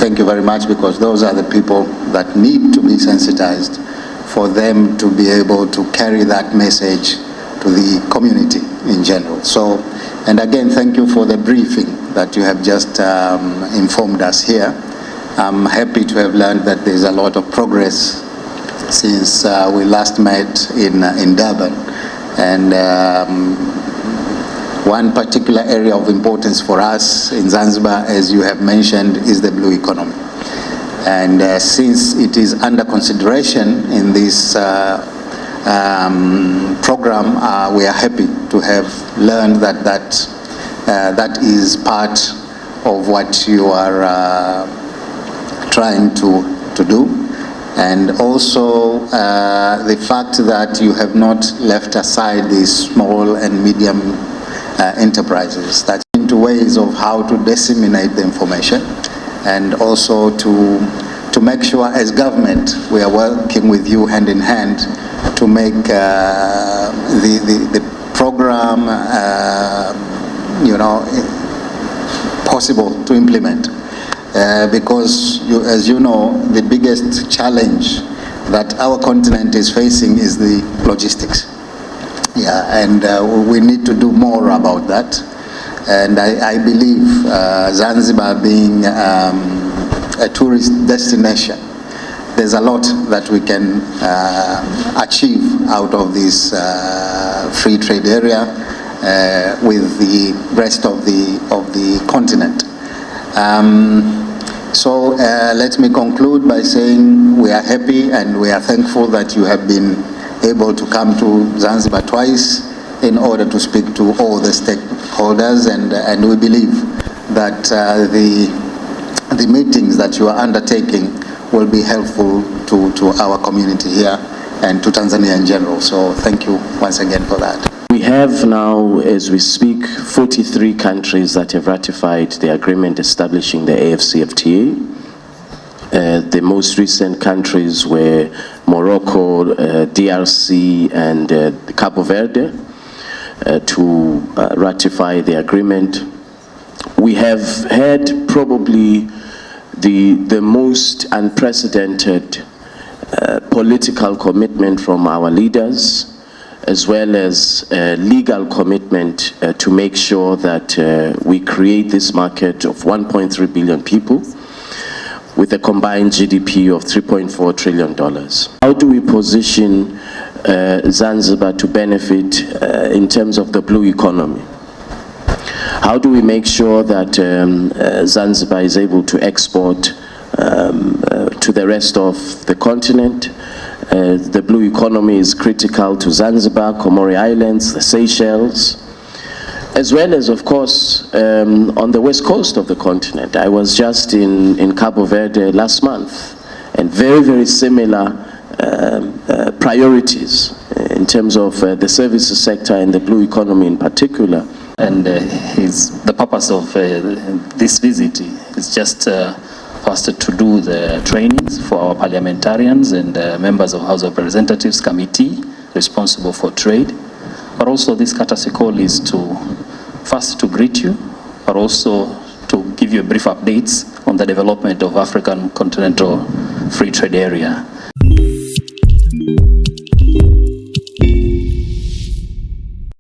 thank you very much, because those are the people that need to be sensitized for them to be able to carry that message to the community in general. So, and again, thank you for the briefing that you have just informed us here. I'm happy to have learned that there's a lot of progress since we last met in Durban. And one particular area of importance for us in Zanzibar, as you have mentioned, is the blue economy. And since it is under consideration in this program, we are happy to have learned that that is part of what you are trying to do. And also the fact that you have not left aside these small and medium enterprises, that's into ways of how to disseminate the information, and also to make sure as government we are working with you hand in hand to make the program possible to implement. Because as you know, the biggest challenge that our continent is facing is the logistics. And we need to do more about that. And I believe Zanzibar being a tourist destination, there's a lot that we can achieve out of this free trade area with the rest of the continent. So let me conclude by saying we are happy and we are thankful that you have been able to come to Zanzibar twice in order to speak to all the stakeholders, and we believe that the meetings that you are undertaking will be helpful to our community here and to Tanzania in general. So thank you once again for that. We have now, as we speak, 43 countries that have ratified the agreement establishing the Afcfta. The most recent countries were Morocco, DRC, and Cabo Verde to ratify the agreement. We have had probably the most unprecedented political commitment from our leaders, as well as legal commitment to make sure that we create this market of 1.3 billion people with a combined GDP of $3.4 trillion. How do we position Zanzibar to benefit in terms of the blue economy? How do we make sure that Zanzibar is able to export to the rest of the continent? The blue economy is critical to Zanzibar, Comore Islands, the Seychelles, as well as, of course, on the west coast of the continent. I was just in Cabo Verde last month, and very, very similar priorities in terms of the services sector and the blue economy in particular. And the purpose of this visit is just first to do the trainings for our parliamentarians and members of House of Representatives Committee responsible for trade. But also this courtesy call is first to greet you, but also to give you brief updates on the development of African Continental Free Trade Area.